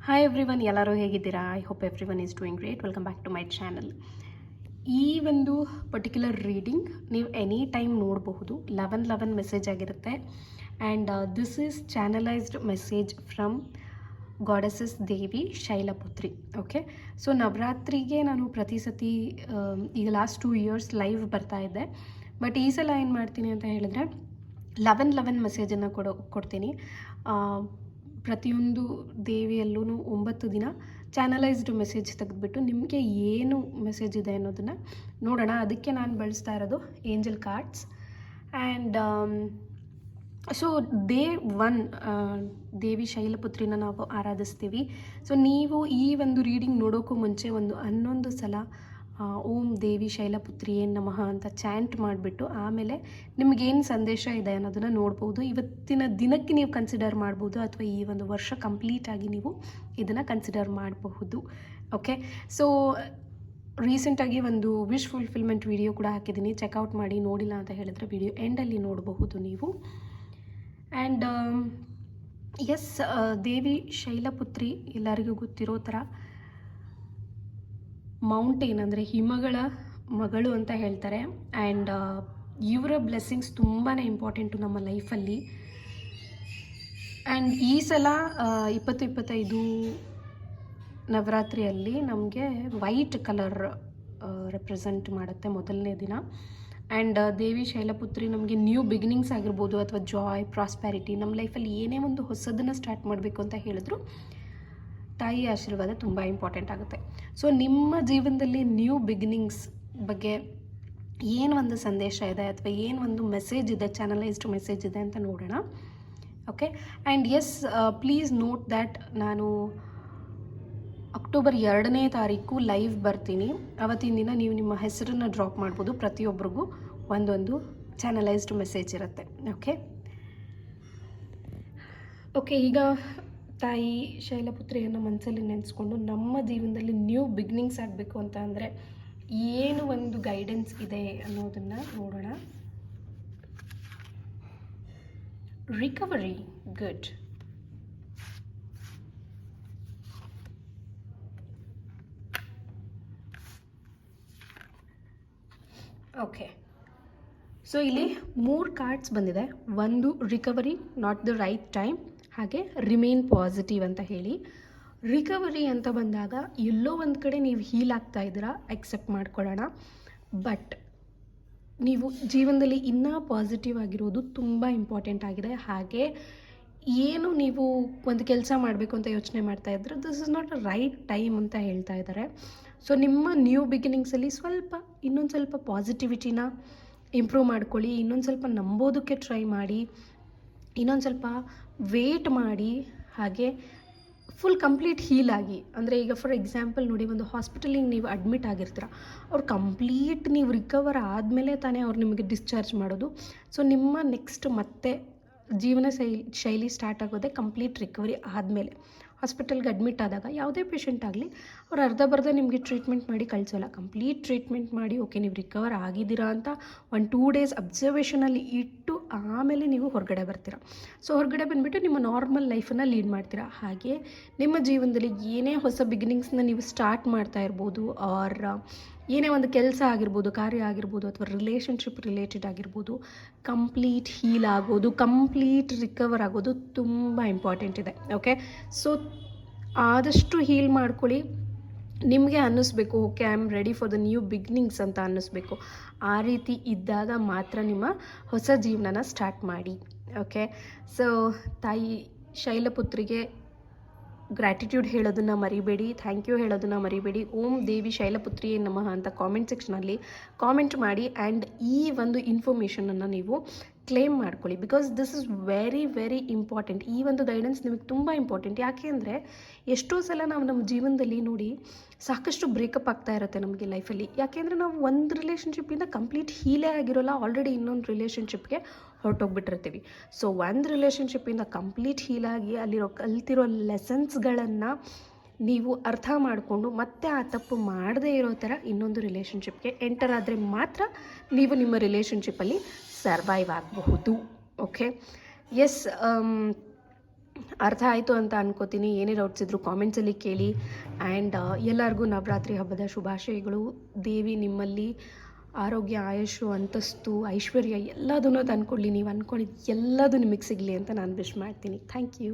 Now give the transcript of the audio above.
Hi everyone, ಎಲ್ಲರೂ ಹೇಗಿದ್ದೀರಾ? I hope everyone is doing great. Welcome back to my channel. ಈ ಒಂದು particular reading ನೀವು ಎನಿ ಟೈಮ್ ನೋಡಬಹುದು. 11 ಮೆಸೇಜ್ ಆಗಿರುತ್ತೆ. And this is channelized message from goddesses Devi Shailaputri. Okay, so ನವರಾತ್ರಿಗೆ ನಾನು ಪ್ರತಿ ಸತಿ ಈಗ ಲಾಸ್ಟ್ 2 years ಲೈವ್ ಬರ್ತಾ ಇದ್ದೆ. ಬಟ್ ಈ ಸಲ ಏನು ಮಾಡ್ತೀನಿ ಅಂತ ಹೇಳಿದ್ರೆ 11 ಮೆಸೇಜನ್ನು ಕೊಡ್ತೀನಿ. ಪ್ರತಿಯೊಂದು ದೇವಿಯಲ್ಲೂ 9 ದಿನ ಚಾನಲೈಸ್ಡ್ ಮೆಸೇಜ್ ತೆಗೆದುಬಿಟ್ಟು ನಿಮಗೆ ಏನು ಮೆಸೇಜ್ ಇದೆ ಅನ್ನೋದನ್ನು ನೋಡೋಣ. ಅದಕ್ಕೆ ನಾನು ಬಳಸ್ತಾ ಇರೋದು angel cards. And so day 1 ದೇವಿ ಶೈಲಪುತ್ರಿನ ನಾವು ಆರಾಧಿಸ್ತೀವಿ. ಸೊ ನೀವು ಈ ಒಂದು ರೀಡಿಂಗ್ ನೋಡೋಕ್ಕೂ ಮುಂಚೆ ಒಂದು 11 ಸಲ ಓಂ ದೇವಿ ಶೈಲಪುತ್ರಿಯೇ ನಮಃ ಅಂತ ಚಾಂಟ್ ಮಾಡಿಬಿಟ್ಟು ಆಮೇಲೆ ನಿಮಗೇನು ಸಂದೇಶ ಇದೆ ಅನ್ನೋದನ್ನು ನೋಡ್ಬೋದು. ಇವತ್ತಿನ ದಿನಕ್ಕೆ ನೀವು ಕನ್ಸಿಡರ್ ಮಾಡ್ಬೋದು, ಅಥವಾ ಈ ಒಂದು ವರ್ಷ ಕಂಪ್ಲೀಟಾಗಿ ನೀವು ಇದನ್ನು ಕನ್ಸಿಡರ್ ಮಾಡಬಹುದು. ಓಕೆ, ಸೊ ರೀಸೆಂಟಾಗಿ ಒಂದು ವಿಶ್ ಫುಲ್ಫಿಲ್ಮೆಂಟ್ ವಿಡಿಯೋ ಕೂಡ ಹಾಕಿದ್ದೀನಿ, ಚೆಕ್ಔಟ್ ಮಾಡಿ. ನೋಡಿಲ್ಲ ಅಂತ ಹೇಳಿದ್ರೆ ವಿಡಿಯೋ ಎಂಡಲ್ಲಿ ನೋಡಬಹುದು ನೀವು. ಆ್ಯಂಡ್ ಎಸ್, ದೇವಿ ಶೈಲಪುತ್ರಿ ಎಲ್ಲರಿಗೂ ಗೊತ್ತಿರೋ ಥರ ಮೌಂಟೇನ್ ಅಂದರೆ ಹಿಮಗಳ ಮಗಳು ಅಂತ ಹೇಳ್ತಾರೆ. ಆ್ಯಂಡ್ ಇವರ ಬ್ಲೆಸ್ಸಿಂಗ್ಸ್ ತುಂಬಾ ಇಂಪಾರ್ಟೆಂಟು ನಮ್ಮ ಲೈಫಲ್ಲಿ. ಆ್ಯಂಡ್ ಈ ಸಲ 2025 ನವರಾತ್ರಿಯಲ್ಲಿ ನಮಗೆ ವೈಟ್ ಕಲರ್ ರೆಪ್ರೆಸೆಂಟ್ ಮಾಡುತ್ತೆ ಮೊದಲನೇ ದಿನ. ಆ್ಯಂಡ್ ದೇವಿ ಶೈಲಪುತ್ರಿ ನಮಗೆ ನ್ಯೂ ಬಿಗಿನಿಂಗ್ಸ್ ಆಗಿರ್ಬೋದು, ಅಥವಾ ಜಾಯ್, ಪ್ರಾಸ್ಪ್ಯಾರಿಟಿ, ನಮ್ಮ ಲೈಫಲ್ಲಿ ಏನೇ ಒಂದು ಹೊಸದನ್ನು ಸ್ಟಾರ್ಟ್ ಮಾಡಬೇಕು ಅಂತ ಹೇಳಿದ್ರು ತಾಯಿ ಆಶೀರ್ವಾದ ತುಂಬ ಇಂಪಾರ್ಟೆಂಟ್ ಆಗುತ್ತೆ. ಸೊ ನಿಮ್ಮ ಜೀವನದಲ್ಲಿ ನ್ಯೂ ಬಿಗಿನಿಂಗ್ಸ್ ಬಗ್ಗೆ ಏನು ಒಂದು ಸಂದೇಶ ಇದೆ, ಅಥವಾ ಏನು ಒಂದು ಮೆಸೇಜ್ ಇದೆ, ಚಾನಲೈಸ್ಡ್ ಮೆಸೇಜ್ ಇದೆ ಅಂತ ನೋಡೋಣ. Okay, and yes, please note that ನಾನು ಅಕ್ಟೋಬರ್ 2ನೇ ತಾರೀಕು ಲೈವ್ ಬರ್ತೀನಿ. ಅವತ್ತಿನ ದಿನ ನೀವು ನಿಮ್ಮ ಹೆಸರನ್ನು ಡ್ರಾಪ್ ಮಾಡ್ಬೋದು. ಪ್ರತಿಯೊಬ್ಬರಿಗೂ ಒಂದೊಂದು ಚಾನಲೈಸ್ಡ್ ಮೆಸೇಜ್ ಇರುತ್ತೆ. ಓಕೆ, ಈಗ ತಾಯಿ ಶೈಲಪುತ್ರಿಯನ್ನು ಮನಸ್ಸಲ್ಲಿ ನೆನೆಸ್ಕೊಂಡು ನಮ್ಮ ಜೀವನದಲ್ಲಿ ನ್ಯೂ ಬಿಗಿನಿಂಗ್ಸ್ ಆಗಬೇಕು ಅಂತ ಅಂದರೆ ಏನು ಒಂದು ಗೈಡೆನ್ಸ್ ಇದೆ ಅನ್ನೋದನ್ನು ನೋಡೋಣ. Recovery, good. ಓಕೆ, ಸೊ ಇಲ್ಲಿ 3 ಕಾರ್ಡ್ಸ್ ಬಂದಿದೆ. ಒಂದು recovery, not the right time, ಹಾಗೆ ರಿಮೇನ್ ಪಾಸಿಟಿವ್ ಅಂತ ಹೇಳಿ. ರಿಕವರಿ ಅಂತ ಬಂದಾಗ ಎಲ್ಲೋ ಒಂದು ಕಡೆ ನೀವು ಹೀಲ್ ಆಗ್ತಾ ಇದ್ದೀರಾ, ಎಕ್ಸೆಪ್ಟ್ ಮಾಡ್ಕೊಳ್ಳೋಣ. ಬಟ್ ನೀವು ಜೀವನದಲ್ಲಿ ಇನ್ನೂ ಪಾಸಿಟಿವ್ ಆಗಿರೋದು ತುಂಬ ಇಂಪಾರ್ಟೆಂಟ್ ಆಗಿದೆ. ಹಾಗೆ ಏನು ನೀವು ಒಂದು ಕೆಲಸ ಮಾಡಬೇಕು ಅಂತ ಯೋಚನೆ ಮಾಡ್ತಾ ಇದ್ರೆ this is not a right time ಅಂತ ಹೇಳ್ತಾ ಇದ್ದಾರೆ. ಸೊ ನಿಮ್ಮ ನ್ಯೂ ಬಿಗಿನಿಂಗ್ಸಲ್ಲಿ ಇನ್ನೊಂದು ಸ್ವಲ್ಪ ಪಾಸಿಟಿವಿಟಿನ ಇಂಪ್ರೂವ್ ಮಾಡ್ಕೊಳ್ಳಿ. ಇನ್ನೊಂದು ಸ್ವಲ್ಪ ನಂಬೋದಕ್ಕೆ ಟ್ರೈ ಮಾಡಿ. ಇನ್ನೊಂದು ಸ್ವಲ್ಪ ವೇಟ್ ಮಾಡಿ. ಹಾಗೆ ಫುಲ್ ಕಂಪ್ಲೀಟ್ ಹೀಲ್ ಆಗಿ, ಅಂದರೆ ಈಗ ಫಾರ್ ಎಕ್ಸಾಂಪಲ್ ನೋಡಿ, ಒಂದು ಹಾಸ್ಪಿಟಲಿಗೆ ನೀವು ಅಡ್ಮಿಟ್ ಆಗಿರ್ತೀರ, ಅವ್ರು ಕಂಪ್ಲೀಟ್ ನೀವು ರಿಕವರ್ ಆದಮೇಲೆ ತಾನೇ ಅವ್ರು ನಿಮಗೆ ಡಿಸ್ಚಾರ್ಜ್ ಮಾಡೋದು. ಸೊ ನಿಮ್ಮ ನೆಕ್ಸ್ಟ್ ಮತ್ತೆ ಜೀವನ ಶೈಲಿ ಸ್ಟಾರ್ಟ್ ಆಗೋದೇ ಕಂಪ್ಲೀಟ್ ರಿಕವರಿ ಆದಮೇಲೆ. ಹಾಸ್ಪಿಟಲ್ಗೆ ಅಡ್ಮಿಟ್ ಆದಾಗ ಯಾವುದೇ ಪೇಷಂಟ್ ಆಗಲಿ, ಅವ್ರು ಅರ್ಧ ನಿಮಗೆ ಟ್ರೀಟ್ಮೆಂಟ್ ಮಾಡಿ ಕಳಿಸೋಲ್ಲ. ಕಂಪ್ಲೀಟ್ ಟ್ರೀಟ್ಮೆಂಟ್ ಮಾಡಿ, ಓಕೆ ನೀವು ರಿಕವರ್ ಆಗಿದ್ದೀರಾ ಅಂತ 1-2 days ಅಬ್ಸರ್ವೇಷನಲ್ಲಿ ಇಟ್ಟು ಆಮೇಲೆ ನೀವು ಹೊರಗಡೆ ಬರ್ತೀರಾ. ಸೊ ಹೊರಗಡೆ ಬಂದುಬಿಟ್ಟು ನಿಮ್ಮ ನಾರ್ಮಲ್ ಲೈಫನ್ನು ಲೀಡ್ ಮಾಡ್ತೀರಾ. ಹಾಗೆ ನಿಮ್ಮ ಜೀವನದಲ್ಲಿ ಏನೇ ಹೊಸ ಬಿಗಿನಿಂಗ್ಸ್ನ ನೀವು ಸ್ಟಾರ್ಟ್ ಮಾಡ್ತಾ ಇರ್ಬೋದು, ಆರ್ ಏನೇ ಒಂದು ಕೆಲಸ ಆಗಿರ್ಬೋದು, ಕಾರ್ಯ ಆಗಿರ್ಬೋದು, ಅಥವಾ ರಿಲೇಷನ್ಶಿಪ್ ರಿಲೇಟೆಡ್ ಆಗಿರ್ಬೋದು, ಕಂಪ್ಲೀಟ್ ಹೀಲ್ ಆಗೋದು, ಕಂಪ್ಲೀಟ್ ರಿಕವರ್ ಆಗೋದು ತುಂಬ ಇಂಪಾರ್ಟೆಂಟ್ ಇದೆ. ಓಕೆ, ಸೊ ಆದಷ್ಟು ಹೀಲ್ ಮಾಡ್ಕೊಳ್ಳಿ. ನಿಮಗೆ ಅನ್ನಿಸ್ಬೇಕು, okay I am ready for the new beginnings ಅಂತ ಅನ್ನಿಸ್ಬೇಕು. ಆ ರೀತಿ ಇದ್ದಾಗ ಮಾತ್ರ ನಿಮ್ಮ ಹೊಸ ಜೀವನನ ಸ್ಟಾರ್ಟ್ ಮಾಡಿ. ಓಕೆ, ಸೊ ತಾಯಿ ಶೈಲಪುತ್ರಿಗೆ ಗ್ರ್ಯಾಟಿಟ್ಯೂಡ್ ಹೇಳೋದನ್ನು ಮರಿಬೇಡಿ, ಥ್ಯಾಂಕ್ ಯು ಹೇಳೋದನ್ನು ಮರಿಬೇಡಿ. ಓಂ ದೇವಿ ಶೈಲಪುತ್ರಿಯೇ ನಮಃ ಅಂತ ಕಾಮೆಂಟ್ ಸೆಕ್ಷನಲ್ಲಿ ಕಾಮೆಂಟ್ ಮಾಡಿ. ಆ್ಯಂಡ್ ಈ ಒಂದು ಇನ್ಫಾರ್ಮೇಷನನ್ನು ನೀವು ಕ್ಲೇಮ್ ಮಾಡ್ಕೊಳ್ಳಿ, because this is very very important. ಈ ಒಂದು ಗೈಡೆನ್ಸ್ ನಿಮಗೆ ತುಂಬ ಇಂಪಾರ್ಟೆಂಟ್. ಯಾಕೆ ಅಂದರೆ ಎಷ್ಟೋ ಸಲ ನಾವು ನಮ್ಮ ಜೀವನದಲ್ಲಿ ನೋಡಿ ಸಾಕಷ್ಟು ಬ್ರೇಕಪ್ ಆಗ್ತಾ ಇರುತ್ತೆ ನಮಗೆ ಲೈಫಲ್ಲಿ. ಯಾಕೆಂದರೆ ನಾವು ಒಂದು ರಿಲೇಷನ್ಶಿಪ್ಪಿಂದ ಕಂಪ್ಲೀಟ್ ಹೀಲೇ ಆಗಿರೋಲ್ಲ, ಆಲ್ರೆಡಿ ಇನ್ನೊಂದು ರಿಲೇಷನ್ಶಿಪ್ಗೆ ಹೊರಟೋಗ್ಬಿಟ್ಟಿರ್ತೀವಿ. ಸೊ ಒಂದು ರಿಲೇಷನ್ಶಿಪ್ಪಿಂದ ಕಂಪ್ಲೀಟ್ ಹೀಲಾಗಿ ಅಲ್ಲಿರೋ ಕಲ್ತಿರೋ ಲೆಸನ್ಸ್ಗಳನ್ನು ನೀವು ಅರ್ಥ ಮಾಡಿಕೊಂಡು ಮತ್ತೆ ಆ ತಪ್ಪು ಮಾಡದೇ ಇರೋ ಥರ ಇನ್ನೊಂದು ರಿಲೇಷನ್ಶಿಪ್ಗೆ ಎಂಟರ್ ಆದರೆ ಮಾತ್ರ ನೀವು ನಿಮ್ಮ ರಿಲೇಷನ್ಶಿಪ್ಪಲ್ಲಿ ಸರ್ವೈವ್ ಆಗಬಹುದು. ಓಕೆ, ಎಸ್, ಅರ್ಥ ಆಯಿತು ಅಂತ ಅನ್ಕೋತೀನಿ. ಏನೇ ಡೌಟ್ಸ್ ಇದ್ದರೂ ಕಾಮೆಂಟ್ಸಲ್ಲಿ ಕೇಳಿ. ಆ್ಯಂಡ್ ಎಲ್ಲರಿಗೂ ನವರಾತ್ರಿ ಹಬ್ಬದ ಶುಭಾಶಯಗಳು. ದೇವಿ ನಿಮ್ಮಲ್ಲಿ ಆರೋಗ್ಯ, ಆಯುಷು, ಅಂತಸ್ತು, ಐಶ್ವರ್ಯ ಎಲ್ಲದನ್ನೂ ತಂದ್ಕೊಡ್ಲಿ. ನೀವು ಅಂದ್ಕೊಂಡಿದ್ದು ಎಲ್ಲದೂ ನಿಮಗೆ ಸಿಗಲಿ ಅಂತ ನಾನು ವಿಶ್ ಮಾಡ್ತೀನಿ. Thank you.